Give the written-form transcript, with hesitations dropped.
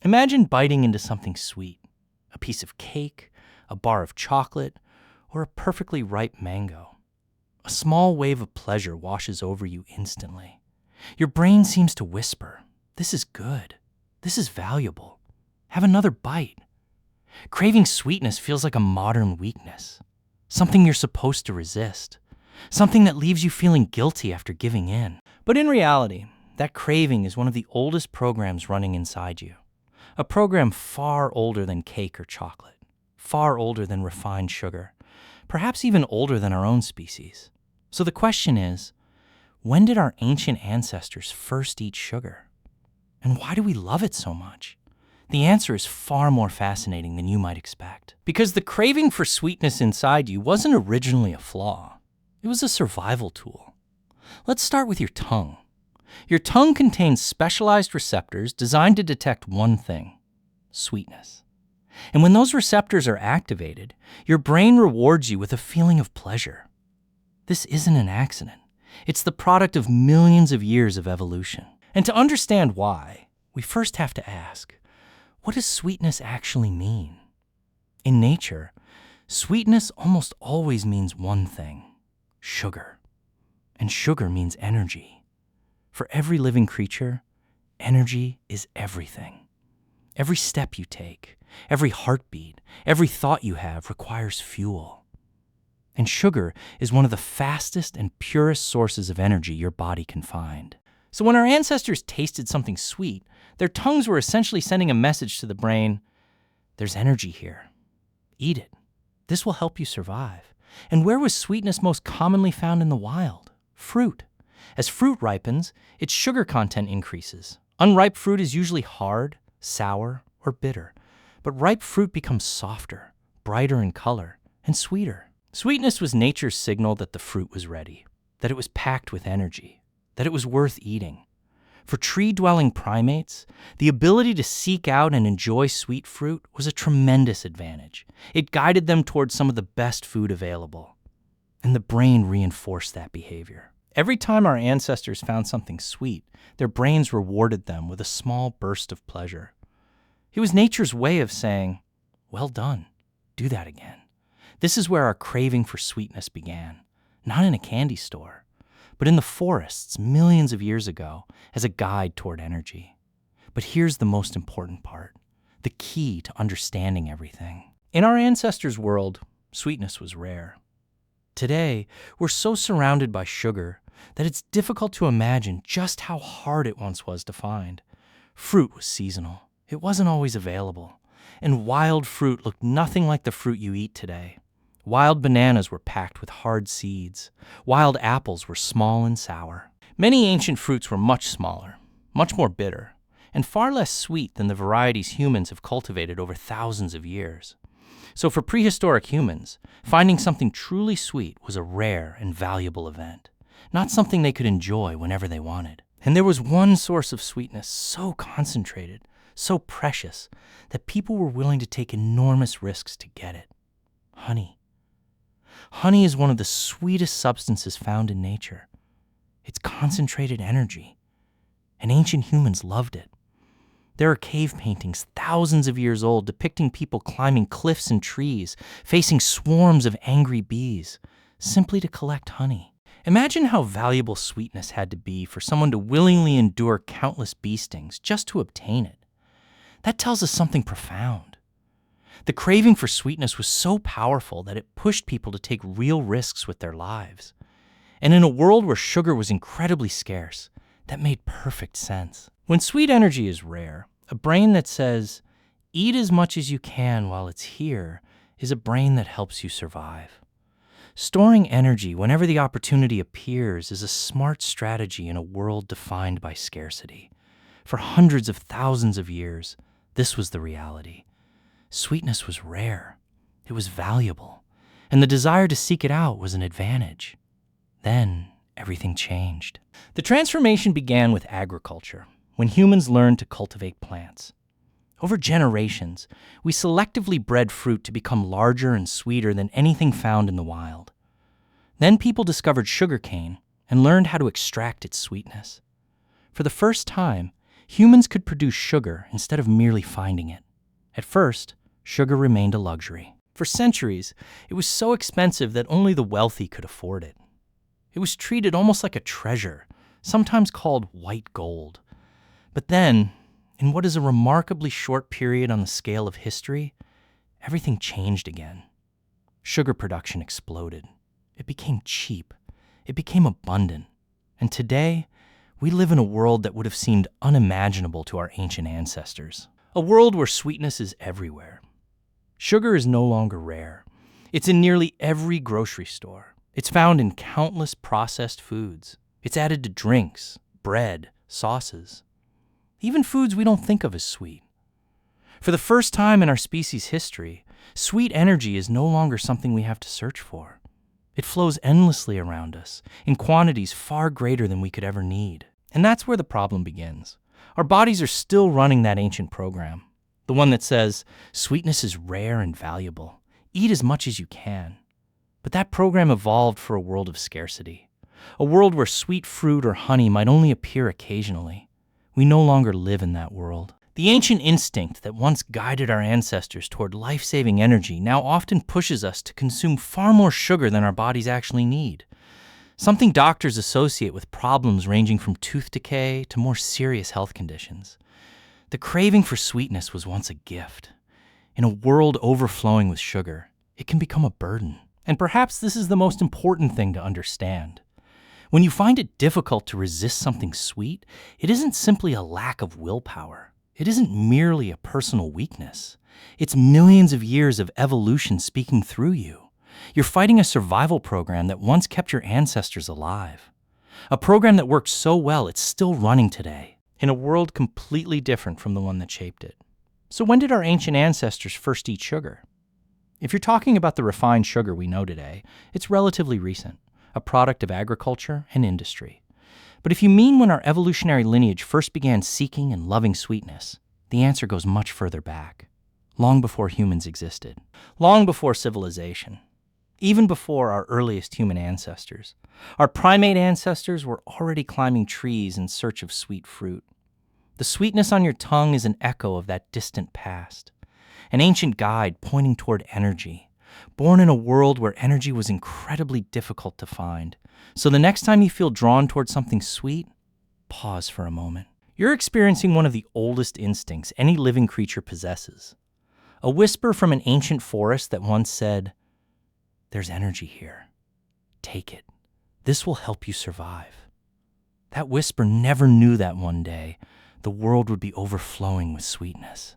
Imagine biting into something sweet, a piece of cake, a bar of chocolate, or a perfectly ripe mango. A small wave of pleasure washes over you instantly. Your brain seems to whisper, "This is good. This is valuable. Have another bite." Craving sweetness feels like a modern weakness, something you're supposed to resist, something that leaves you feeling guilty after giving in. But in reality, that craving is one of the oldest programs running inside you, a program far older than cake or chocolate, far older than refined sugar, perhaps even older than our own species. So the question is, when did our ancient ancestors first eat sugar? And why do we love it so much? The answer is far more fascinating than you might expect. Because the craving for sweetness inside you wasn't originally a flaw. It was a survival tool. Let's start with your tongue. Your tongue contains specialized receptors designed to detect one thing: sweetness. And when those receptors are activated, your brain rewards you with a feeling of pleasure. This isn't an accident. It's the product of millions of years of evolution. And to understand why, we first have to ask, what does sweetness actually mean? In nature, sweetness almost always means one thing: sugar. And sugar means energy. For every living creature, energy is everything. Every step you take, every heartbeat, every thought you have requires fuel. And sugar is one of the fastest and purest sources of energy your body can find. So when our ancestors tasted something sweet, their tongues were essentially sending a message to the brain: there's energy here. Eat it. This will help you survive. And where was sweetness most commonly found in the wild? Fruit. As fruit ripens, its sugar content increases. Unripe fruit is usually hard, sour, or bitter. But ripe fruit becomes softer, brighter in color, and sweeter. Sweetness was nature's signal that the fruit was ready, that it was packed with energy, that it was worth eating. For tree-dwelling primates, the ability to seek out and enjoy sweet fruit was a tremendous advantage. It guided them towards some of the best food available. And the brain reinforced that behavior. Every time our ancestors found something sweet, their brains rewarded them with a small burst of pleasure. It was nature's way of saying, "Well done, do that again." This is where our craving for sweetness began, not in a candy store, but in the forests millions of years ago as a guide toward energy. But here's the most important part, the key to understanding everything. In our ancestors' world, sweetness was rare. Today, we're so surrounded by sugar that it's difficult to imagine just how hard it once was to find. Fruit was seasonal. It wasn't always available. And wild fruit looked nothing like the fruit you eat today. Wild bananas were packed with hard seeds. Wild apples were small and sour. Many ancient fruits were much smaller, much more bitter, and far less sweet than the varieties humans have cultivated over thousands of years. So for prehistoric humans, finding something truly sweet was a rare and valuable event, not something they could enjoy whenever they wanted. And there was one source of sweetness so concentrated, so precious, that people were willing to take enormous risks to get it: honey. Honey is one of the sweetest substances found in nature. It's concentrated energy, and ancient humans loved it. There are cave paintings thousands of years old depicting people climbing cliffs and trees, facing swarms of angry bees, simply to collect honey. Imagine how valuable sweetness had to be for someone to willingly endure countless bee stings just to obtain it. That tells us something profound. The craving for sweetness was so powerful that it pushed people to take real risks with their lives. And in a world where sugar was incredibly scarce, that made perfect sense. When sweet energy is rare, a brain that says, "Eat as much as you can while it's here," is a brain that helps you survive. Storing energy whenever the opportunity appears is a smart strategy in a world defined by scarcity. For hundreds of thousands of years, this was the reality. Sweetness was rare, it was valuable, and the desire to seek it out was an advantage. Then everything changed. The transformation began with agriculture, when humans learned to cultivate plants. Over generations, we selectively bred fruit to become larger and sweeter than anything found in the wild. Then people discovered sugarcane and learned how to extract its sweetness. For the first time, humans could produce sugar instead of merely finding it. At first, sugar remained a luxury. For centuries, it was so expensive that only the wealthy could afford it. It was treated almost like a treasure, sometimes called white gold. But then, in what is a remarkably short period on the scale of history, everything changed again. Sugar production exploded. It became cheap. It became abundant. And today, we live in a world that would have seemed unimaginable to our ancient ancestors. A world where sweetness is everywhere. Sugar is no longer rare. It's in nearly every grocery store. It's found in countless processed foods. It's added to drinks, bread, sauces, even foods we don't think of as sweet. For the first time in our species' history, sweet energy is no longer something we have to search for. It flows endlessly around us, in quantities far greater than we could ever need. And that's where the problem begins. Our bodies are still running that ancient program, the one that says, sweetness is rare and valuable. Eat as much as you can. But that program evolved for a world of scarcity, a world where sweet fruit or honey might only appear occasionally. We no longer live in that world. The ancient instinct that once guided our ancestors toward life-saving energy now often pushes us to consume far more sugar than our bodies actually need. Something doctors associate with problems ranging from tooth decay to more serious health conditions. The craving for sweetness was once a gift. In a world overflowing with sugar, it can become a burden. And perhaps this is the most important thing to understand. When you find it difficult to resist something sweet, it isn't simply a lack of willpower. It isn't merely a personal weakness. It's millions of years of evolution speaking through you. You're fighting a survival program that once kept your ancestors alive. A program that worked so well it's still running today, in a world completely different from the one that shaped it. So when did our ancient ancestors first eat sugar? If you're talking about the refined sugar we know today, it's relatively recent, a product of agriculture and industry. But if you mean when our evolutionary lineage first began seeking and loving sweetness, the answer goes much further back, long before humans existed, long before civilization, even before our earliest human ancestors. Our primate ancestors were already climbing trees in search of sweet fruit. The sweetness on your tongue is an echo of that distant past, an ancient guide pointing toward energy, born in a world where energy was incredibly difficult to find. So the next time you feel drawn toward something sweet, pause for a moment. You're experiencing one of the oldest instincts any living creature possesses. A whisper from an ancient forest that once said, "There's energy here. Take it. This will help you survive." That whisper never knew that one day the world would be overflowing with sweetness.